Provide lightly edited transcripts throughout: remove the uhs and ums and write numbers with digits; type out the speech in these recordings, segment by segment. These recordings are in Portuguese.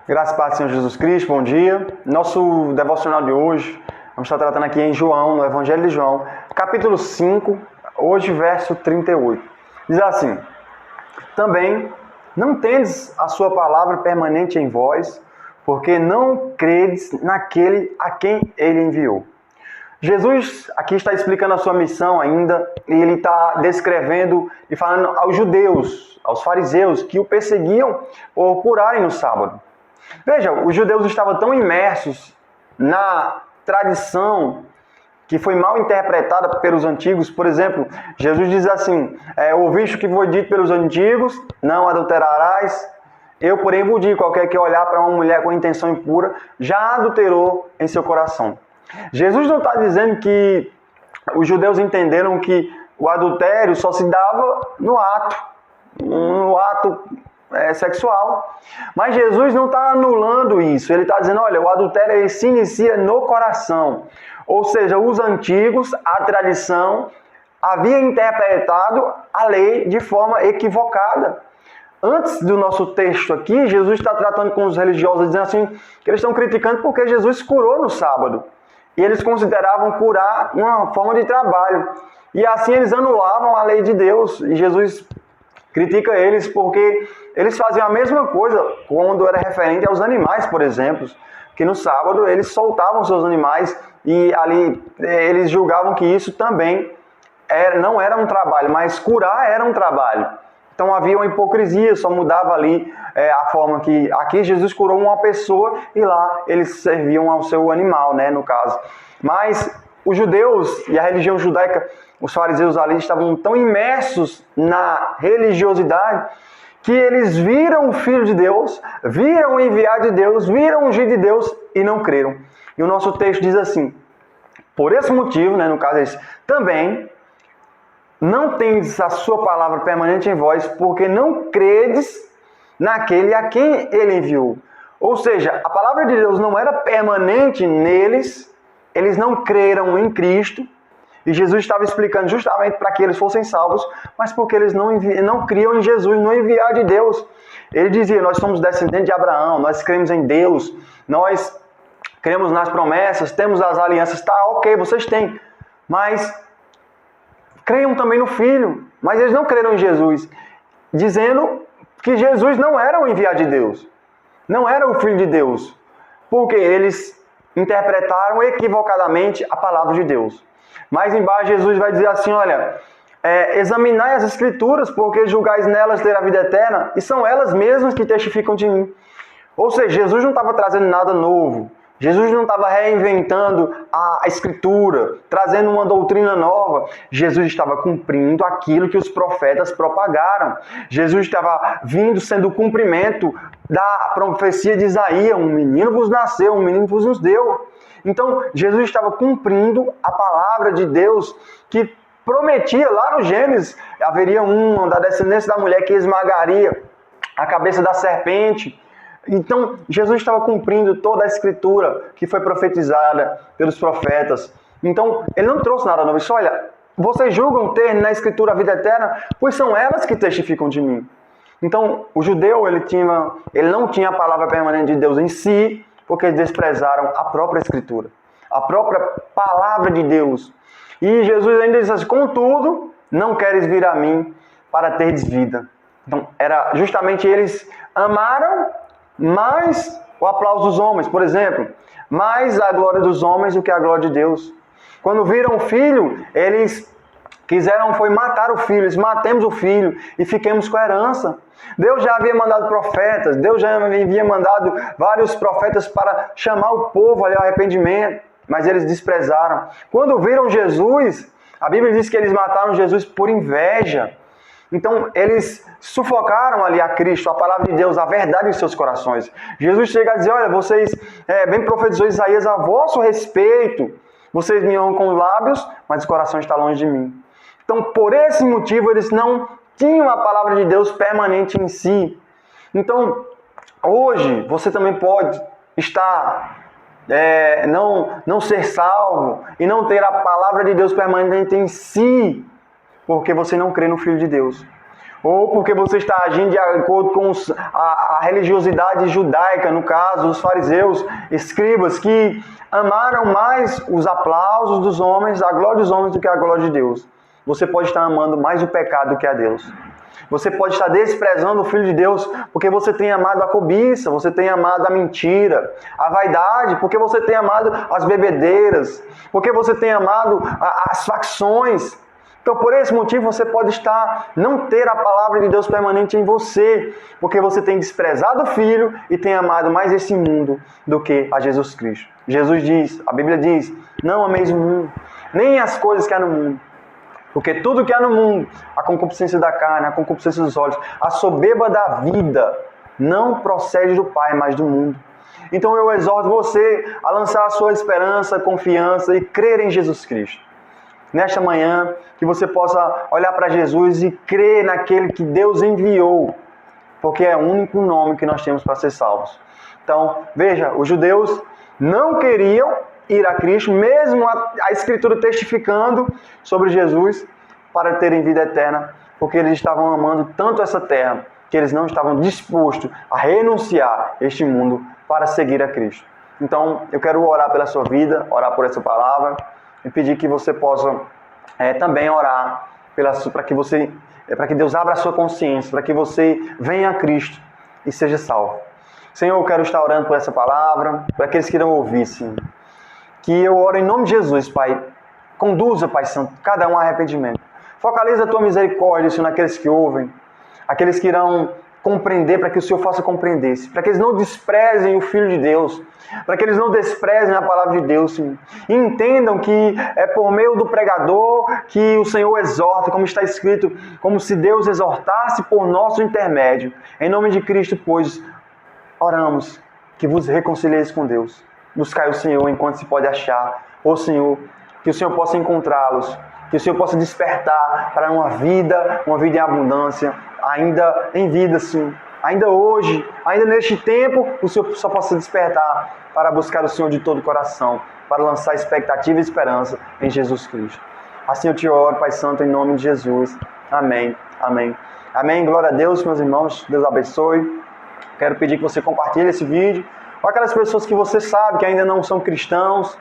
Graças e paz do Senhor Jesus Cristo, bom dia. Nosso devocional de hoje, vamos estar tratando aqui em João, no Evangelho de João, capítulo 5, hoje verso 38. Diz assim: Também não tendes a sua palavra permanente em vós, porque não credes naquele a quem ele enviou. Jesus aqui está explicando a sua missão ainda, e ele está descrevendo e falando aos judeus, aos fariseus, que o perseguiam por curarem no sábado. Veja, os judeus estavam tão imersos na tradição que foi mal interpretada pelos antigos. Por exemplo, Jesus diz assim: ouviste o que foi dito pelos antigos, não adulterarás. Eu, porém, vos digo, qualquer que olhar para uma mulher com intenção impura, já adulterou em seu coração. Jesus não está dizendo que os judeus entenderam que o adultério só se dava no ato sexual. Mas Jesus não está anulando isso. Ele está dizendo, olha, o adultério ele se inicia no coração. Ou seja, os antigos, a tradição, havia interpretado a lei de forma equivocada. Antes do nosso texto aqui, Jesus está tratando com os religiosos, dizendo assim, que eles estão criticando porque Jesus curou no sábado. E eles consideravam curar uma forma de trabalho. E assim eles anulavam a lei de Deus. E Jesus critica eles porque eles faziam a mesma coisa quando era referente aos animais, por exemplo. Que no sábado eles soltavam seus animais e ali eles julgavam que isso também não era um trabalho, mas curar era um trabalho. Então havia uma hipocrisia, só mudava ali a forma que aqui Jesus curou uma pessoa e lá eles serviam ao seu animal, né, no caso. Mas os judeus e a religião judaica, os fariseus ali estavam tão imersos na religiosidade que eles viram o Filho de Deus, viram o enviado de Deus, viram o ungido de Deus e não creram. E o nosso texto diz assim: por esse motivo, né, no caso é esse, também não tendes a sua palavra permanente em vós, porque não credes naquele a quem ele enviou. Ou seja, a palavra de Deus não era permanente neles, eles não creram em Cristo, e Jesus estava explicando justamente para que eles fossem salvos, mas porque eles não criam em Jesus, no enviado de Deus. Ele dizia, nós somos descendentes de Abraão, nós cremos em Deus, nós cremos nas promessas, temos as alianças, tá, ok, vocês têm, mas creiam também no Filho, mas eles não creram em Jesus, dizendo que Jesus não era o enviado de Deus, não era o Filho de Deus, porque eles interpretaram equivocadamente a palavra de Deus. Mais embaixo Jesus vai dizer assim, olha, examinai as Escrituras, porque julgais nelas ter a vida eterna, e são elas mesmas que testificam de mim. Ou seja, Jesus não estava trazendo nada novo, Jesus não estava reinventando a Escritura, trazendo uma doutrina nova. Jesus estava cumprindo aquilo que os profetas propagaram. Jesus estava vindo sendo o cumprimento da profecia de Isaías. Um menino vos nasceu, um menino vos nos deu. Então, Jesus estava cumprindo a palavra de Deus que prometia lá no Gênesis. Haveria um da descendência da mulher que esmagaria a cabeça da serpente. Então, Jesus estava cumprindo toda a Escritura que foi profetizada pelos profetas. Então, ele não trouxe nada novo. Ele disse, olha, vocês julgam ter na Escritura a vida eterna, pois são elas que testificam de mim. Então, o judeu, ele não tinha a palavra permanente de Deus em si, porque eles desprezaram a própria Escritura, a própria palavra de Deus. E Jesus ainda disse assim, contudo, não queres vir a mim para teres vida. Então, era justamente eles amaram mais o aplauso dos homens, por exemplo, mais a glória dos homens do que a glória de Deus. Quando viram o filho, eles quiseram foi matar o filho, eles matemos o filho e fiquemos com a herança. Deus já havia mandado profetas, Deus já havia mandado vários profetas para chamar o povo ali ao arrependimento, mas eles desprezaram. Quando viram Jesus, a Bíblia diz que eles mataram Jesus por inveja. Então, eles sufocaram ali a Cristo, a palavra de Deus, a verdade em seus corações. Jesus chega a dizer, olha, vocês, bem profetizou Isaías a vosso respeito, vocês me honram com os lábios, mas o coração está longe de mim. Então, por esse motivo, eles não tinham a palavra de Deus permanente em si. Então, hoje, você também pode estar, não ser salvo e não ter a palavra de Deus permanente em si, porque você não crê no Filho de Deus. ou porque você está agindo de acordo com a religiosidade judaica, no caso, os fariseus, escribas, que amaram mais os aplausos dos homens, a glória dos homens, do que a glória de Deus. Você pode estar amando mais o pecado do que a Deus. Você pode estar desprezando o Filho de Deus porque você tem amado a cobiça, você tem amado a mentira, a vaidade, porque você tem amado as bebedeiras, porque você tem amado as facções. Então, por esse motivo, você pode não ter a palavra de Deus permanente em você, porque você tem desprezado o Filho e tem amado mais esse mundo do que a Jesus Cristo. Jesus diz, a Bíblia diz, não ameis o mundo, nem as coisas que há no mundo. Porque tudo que há no mundo, a concupiscência da carne, a concupiscência dos olhos, a soberba da vida, não procede do Pai, mas do mundo. Então eu exorto você a lançar a sua esperança, confiança e crer em Jesus Cristo. Nesta manhã, que você possa olhar para Jesus e crer naquele que Deus enviou, porque é o único nome que nós temos para ser salvos. Então, veja, os judeus não queriam ir a Cristo, mesmo a Escritura testificando sobre Jesus, para terem vida eterna, porque eles estavam amando tanto essa terra, que eles não estavam dispostos a renunciar este mundo para seguir a Cristo. Então, eu quero orar pela sua vida, orar por essa palavra, e pedir que você possa também orar para que Deus abra a sua consciência, para que você venha a Cristo e seja salvo. Senhor, eu quero estar orando por essa palavra, para aqueles que irão ouvir, Senhor. Que eu oro em nome de Jesus, Pai. Conduza, Pai Santo, cada um a arrependimento. Focaliza a tua misericórdia, Senhor, naqueles que ouvem, aqueles que irão compreender, para que o Senhor faça compreender, para que eles não desprezem o Filho de Deus, para que eles não desprezem a palavra de Deus, Senhor. E entendam que é por meio do pregador que o Senhor exorta, como está escrito, como se Deus exortasse por nosso intermédio. Em nome de Cristo, pois, oramos que vos reconcilieis com Deus. Buscai o Senhor enquanto se pode achar. Ô Senhor, que o Senhor possa encontrá-los, que o Senhor possa despertar para uma vida em abundância, ainda em vida, Senhor. Ainda hoje, ainda neste tempo, o Senhor só possa despertar para buscar o Senhor de todo o coração, para lançar expectativa e esperança em Jesus Cristo. Assim eu te oro, Pai Santo, em nome de Jesus. Amém, amém. Amém, glória a Deus, meus irmãos, Deus abençoe. Quero pedir que você compartilhe esse vídeo com aquelas pessoas que você sabe que ainda não são cristãos,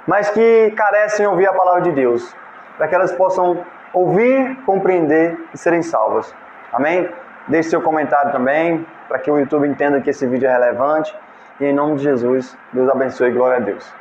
mas que carecem ouvir a palavra de Deus, para que elas possam ouvir, compreender e serem salvas. Amém? Deixe seu comentário também, para que o YouTube entenda que esse vídeo é relevante. E em nome de Jesus, Deus abençoe e glória a Deus.